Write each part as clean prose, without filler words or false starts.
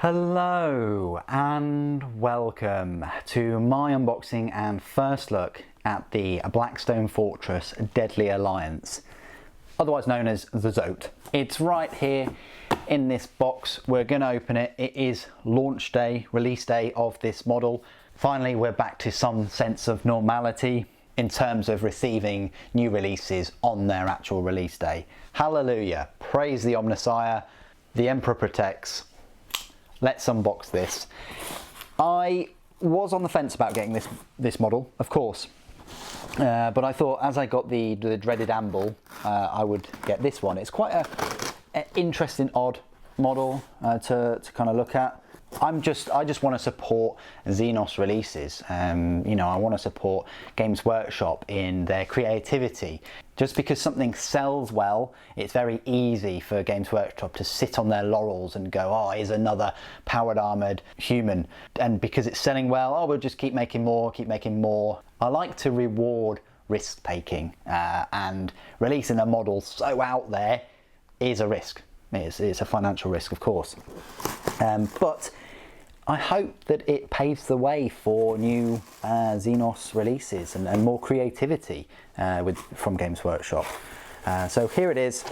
Hello and welcome to my unboxing and first look at the Blackstone Fortress Deadly Alliance, otherwise known as the Zoat. It's right here in this box. We're going to open it. It is launch day, release day of this model. Finally, we're back to some sense of normality in terms of receiving new releases on their actual release day. Hallelujah, praise the Omnissiah, the Emperor protects. Let's unbox this. I was on the fence about getting this model, of course, but I thought as I got the dreaded Amble, I would get this one. It's quite an interesting, odd model to kind of look at. I just want to support Xenos releases. You know, I want to support Games Workshop in their creativity. Just because something sells well, it's very easy for Games Workshop to sit on their laurels and go, oh, here's another powered armoured human. And because it's selling well, oh, we'll just keep making more, keep making more. I like to reward risk taking, and releasing a model so out there is a risk. It's a financial risk, of course. But I hope that it paves the way for new Xenos releases and more creativity from Games Workshop. So here it is.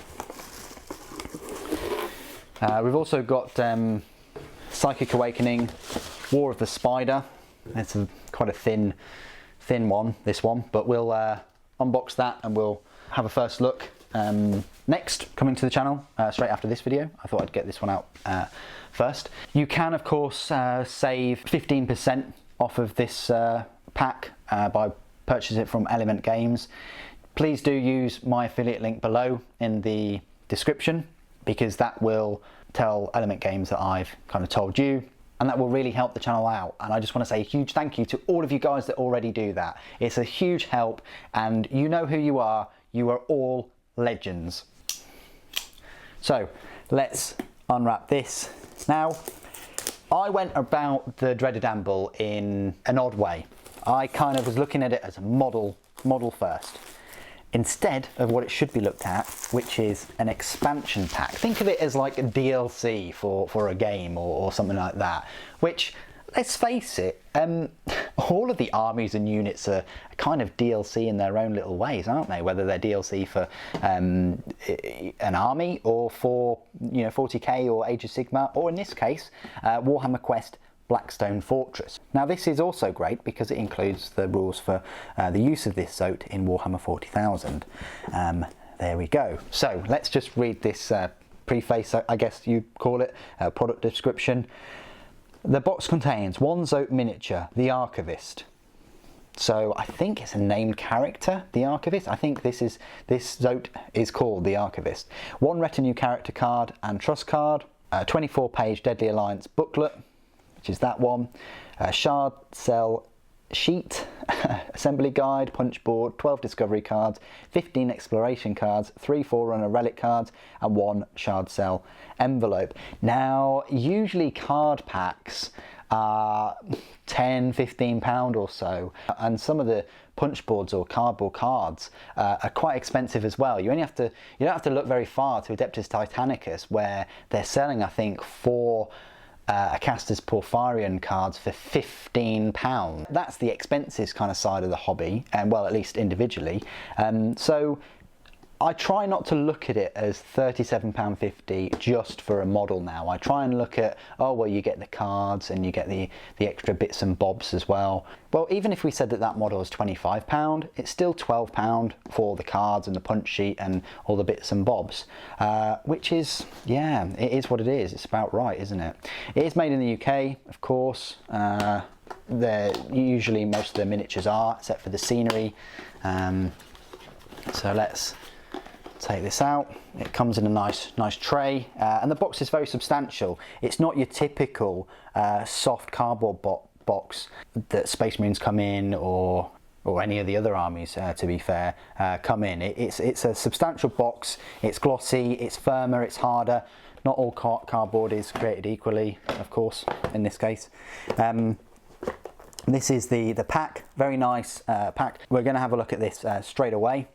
We've also got Psychic Awakening, War of the Spider. It's quite a thin one, this one, but we'll unbox that and we'll have a first look. Next, coming to the channel straight after this video, I thought I'd get this one out first. You can, of course, save 15% off of this pack by purchasing it from Element Games. Please do use my affiliate link below in the description, because that will tell Element Games that I've kind of told you, and that will really help the channel out. And I just want to say a huge thank you to all of you guys that already do that. It's a huge help, and you know who you are. You are all legends. So let's unwrap this. Now, I went about the dreaded Amble in an odd way. I kind of was looking at it as a model first, instead of what it should be looked at, which is an expansion pack. Think of it as like a DLC for a game or something like that, which, let's face it, all of the armies and units are kind of DLC in their own little ways, aren't they? Whether they're DLC for an army, or for 40K or Age of Sigmar, or in this case, Warhammer Quest Blackstone Fortress. Now this is also great because it includes the rules for the use of this Zoat in Warhammer 40,000. There we go. So let's just read this preface, I guess you'd call it, product description. The box contains one Zoat miniature, the Archivist. So I think it's a named character, the Archivist. I think this Zoat is called the Archivist. One retinue character card and trust card, a 24-page Deadly Alliance booklet, which is that one, a shard cell sheet, assembly guide, punch board, 12 discovery cards, 15 exploration cards, 3 Forerunner relic cards, and 1 shard cell envelope. Now, usually card packs are £10–15 or so, and some of the punch boards or cardboard cards are quite expensive as well. You don't have to look very far to Adeptus Titanicus, where they're selling, I think, 4 Acastus Porphyrion cards for £15. That's the expensive kind of side of the hobby, and well, at least individually. So I try not to look at it as £37.50 just for a model now. I try and look at, oh well, you get the cards and you get the extra bits and bobs as well. Well, even if we said that model is £25, it's still £12 for the cards and the punch sheet and all the bits and bobs, which is, yeah, it is what it is. It's about right, isn't it? It is made in the UK, of course. Usually most of the miniatures are, except for the scenery. So let's take this out. It comes in a nice tray, and the box is very substantial. It's not your typical soft cardboard box that Space Marines come in, or any of the other armies, to be fair, come in. It's a substantial box. It's glossy, it's firmer, it's harder. Not all cardboard is created equally, of course, in this case. This is the pack, very nice pack. We're going to have a look at this straight away.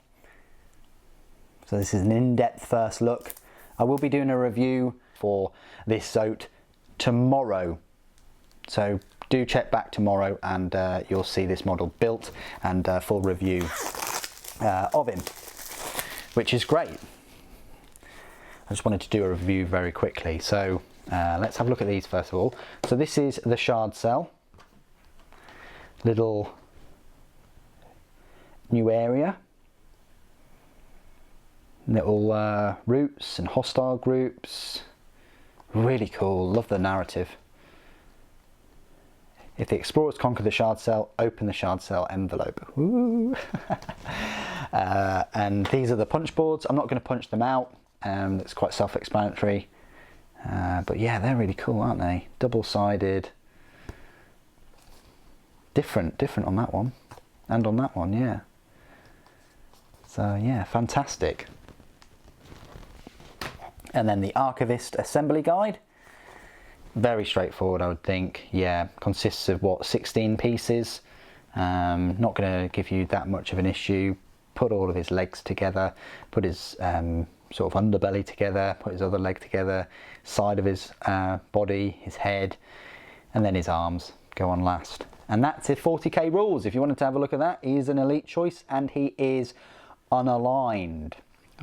So this is an in-depth first look. I will be doing a review for this Zoat tomorrow. So do check back tomorrow and you'll see this model built and full review of him, which is great. I just wanted to do a review very quickly. So let's have a look at these first of all. So this is the shard cell. Little new area. Little routes and hostile groups. Really cool, love the narrative. If the explorers conquer the shard cell, open the shard cell envelope. Ooh. And these are the punch boards. I'm not going to punch them out. It's quite self-explanatory. But yeah, they're really cool, aren't they? Double-sided. Different on that one. And on that one, yeah. So yeah, fantastic. And then the Archivist Assembly Guide. Very straightforward, I would think. Yeah, consists of what, 16 pieces. Not going to give you that much of an issue. Put all of his legs together, put his sort of underbelly together, put his other leg together, side of his body, his head, and then his arms go on last. And that's his 40k rules. If you wanted to have a look at that, he is an elite choice and he is unaligned.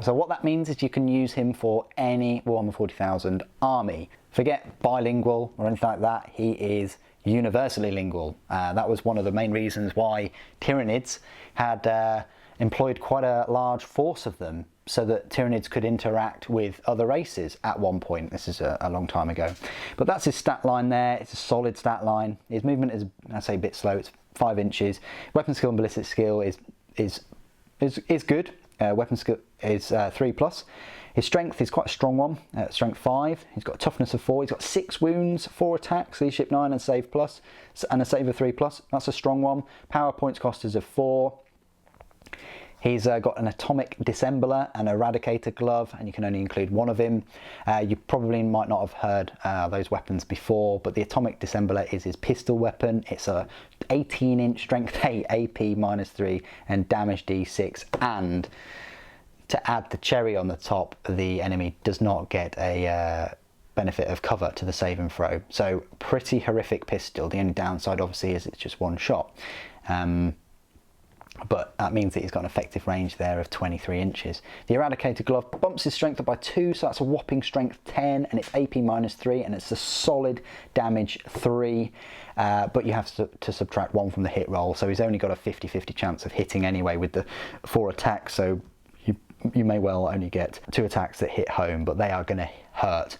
So what that means is you can use him for any Warhammer 40,000 army. Forget bilingual or anything like that, he is universally lingual. That was one of the main reasons why Tyranids had employed quite a large force of them so that Tyranids could interact with other races at one point. This is a long time ago. But that's his stat line there. It's a solid stat line. His movement is, I say, a bit slow. It's 5 inches. Weapon skill and ballistic skill is good. Weapon skill is 3+. His strength is quite a strong one, strength 5. He's got a toughness of 4. He's got 6 wounds, 4 attacks, leadership 9 and save plus, and a save of 3+. That's a strong one. Power points cost is of 4. He's got an atomic dissembler and eradicator glove, and you can only include one of him. You probably might not have heard those weapons before, but the atomic dissembler is his pistol weapon. It's a 18-inch strength 8, AP -3, and damage D6. And to add the cherry on the top, the enemy does not get a benefit of cover to the save and throw. So pretty horrific pistol. The only downside obviously is it's just one shot. But that means that he's got an effective range there of 23 inches. The Eradicator Glove bumps his strength up by 2, so that's a whopping strength 10, and it's AP -3, and it's a solid damage 3. But you have to subtract 1 from the hit roll, so he's only got a 50-50 chance of hitting anyway with the 4 attacks, so you may well only get 2 attacks that hit home, but they are going to hurt.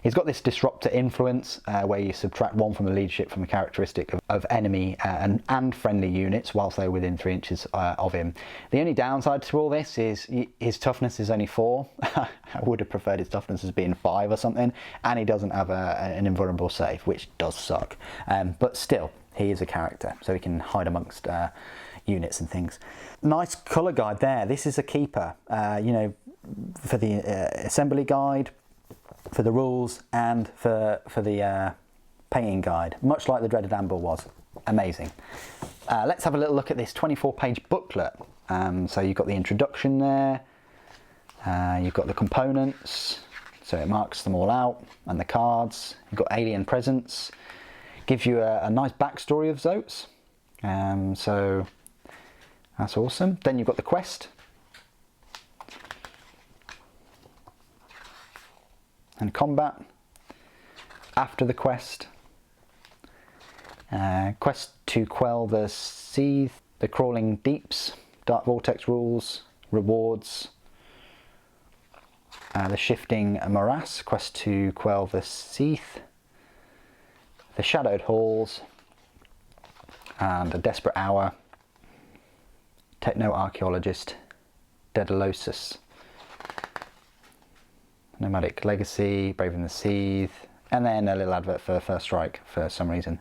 He's got this Disruptor Influence, where you subtract 1 from the leadership from the characteristic of enemy and friendly units whilst they're within 3 inches of him. The only downside to all this is his toughness is only 4. I would have preferred his toughness as being 5 or something, and he doesn't have an invulnerable save, which does suck. But still, he is a character, so he can hide amongst units and things. Nice colour guide there. This is a keeper, you know, for the assembly guide, for the rules, and for the painting guide, much like the Dreaded Amber was. Amazing. Let's have a little look at this 24-page booklet. So you've got the introduction there, you've got the components, so it marks them all out, and the cards. You've got alien presence, gives you a nice backstory of Zoats. So that's awesome. Then you've got the quest. And combat. After the quest. Quest to quell the seethe, the crawling deeps, dark vortex rules, rewards. The shifting morass, quest to quell the seethe, the shadowed halls, and a desperate hour. Techno-archaeologist, Daedalosus. Nomadic Legacy, Braving the Seethe, and then a little advert for First Strike for some reason.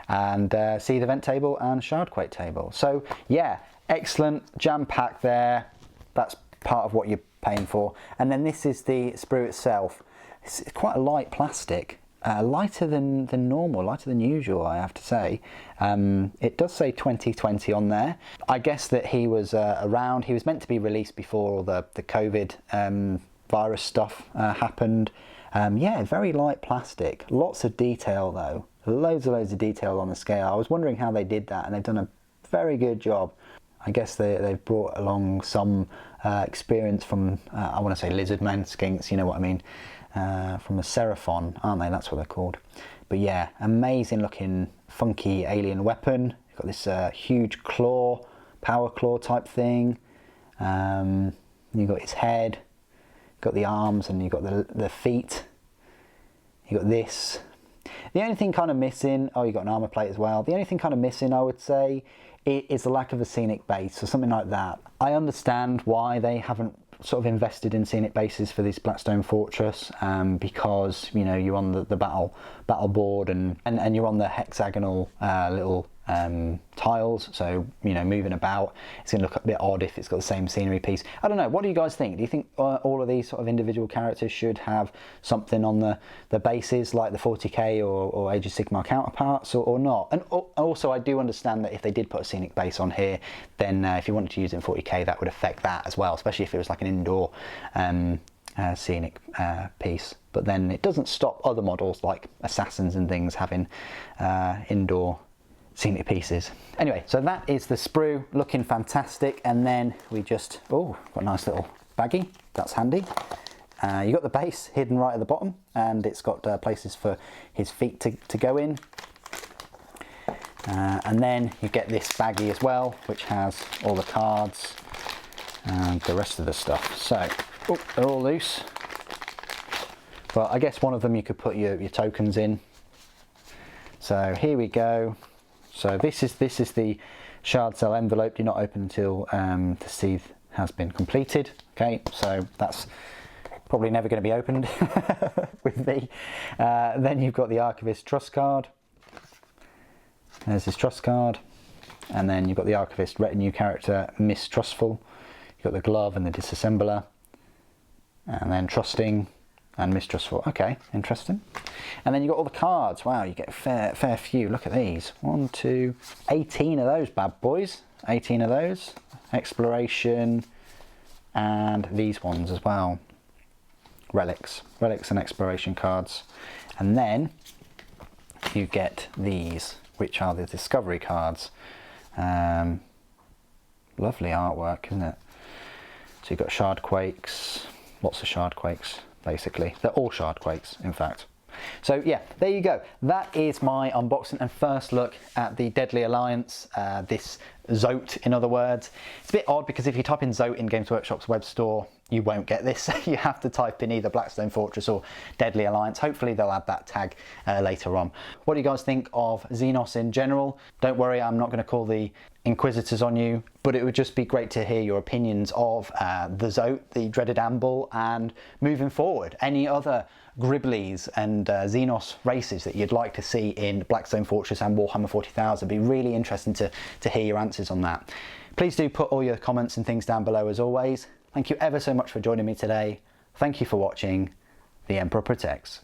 And Seethe event table and Shardquake table. So yeah, excellent, jam-packed there. That's part of what you're paying for. And then this is the sprue itself. It's quite a light plastic. Lighter than normal, lighter than usual, I have to say. It does say 2020 on there. I guess that he was around. He was meant to be released before all the COVID virus stuff happened. Yeah, very light plastic. Lots of detail though. Loads of detail on the scale. I was wondering how they did that, and they've done a very good job. I guess they've brought along some experience from, I want to say lizardmen, skinks, you know what I mean, from a seraphon, aren't they? That's what they're called. But yeah, amazing looking, funky alien weapon. You've got this huge claw, power claw type thing. You've got his head, you've got the arms, and you've got the feet. You've got this. The only thing kind of missing, oh, you've got an armor plate as well. The only thing kind of missing, I would say, is the lack of a scenic base or something like that. I understand why they haven't sort of invested in scenic bases for this Blackstone Fortress, because, you know, you're on the battle board and you're on the hexagonal little tiles, so, you know, moving about, it's going to look a bit odd if it's got the same scenery piece. I don't know, what do you guys think? Do you think all of these sort of individual characters should have something on the bases like the 40k or Age of Sigmar counterparts, or not? And also, I do understand that if they did put a scenic base on here, then if you wanted to use it in 40k, that would affect that as well, especially if it was like an indoor scenic piece. But then it doesn't stop other models like assassins and things having indoor scenic pieces. Anyway, so that is the sprue, looking fantastic. And then we just, oh, got a nice little baggie, that's handy. You got the base hidden right at the bottom, and it's got places for his feet to go in. And then you get this baggie as well, which has all the cards and the rest of the stuff. So, oh, they're all loose. But I guess one of them you could put your tokens in. So here we go. So this is the shard cell envelope. You're not open until the seed has been completed. Okay, so that's probably never going to be opened with me. Then you've got the Archivist Trust card. There's his trust card. And then you've got the Archivist Retinue character, Mistrustful. You've got the glove and the disassembler. And then Trusting and Mistrustful. Okay, interesting. And then you've got all the cards. Wow, you get a fair few. Look at these. 1, 2, 18 of those bad boys. 18 of those. Exploration. And these ones as well. Relics and exploration cards. And then you get these, which are the discovery cards. Lovely artwork, isn't it? So you've got Shardquakes, lots of Shardquakes, basically. They're all Shardquakes, in fact. So yeah, there you go. That is my unboxing and first look at the Deadly Alliance, this Zoat, in other words. It's a bit odd because if you type in Zoat in Games Workshop's web store, you won't get this. You have to type in either Blackstone Fortress or Deadly Alliance. Hopefully they'll add that tag later on. What do you guys think of Xenos in general? Don't worry, I'm not going to call the Inquisitors on you, but it would just be great to hear your opinions of the Zoat, the dreaded Amble, and moving forward, any other Gribblies and Xenos races that you'd like to see in Blackstone Fortress and Warhammer 40,000. It'd be really interesting to hear your answers on that. Please do put all your comments and things down below as always. Thank you ever so much for joining me today. Thank you for watching. The Emperor Protects.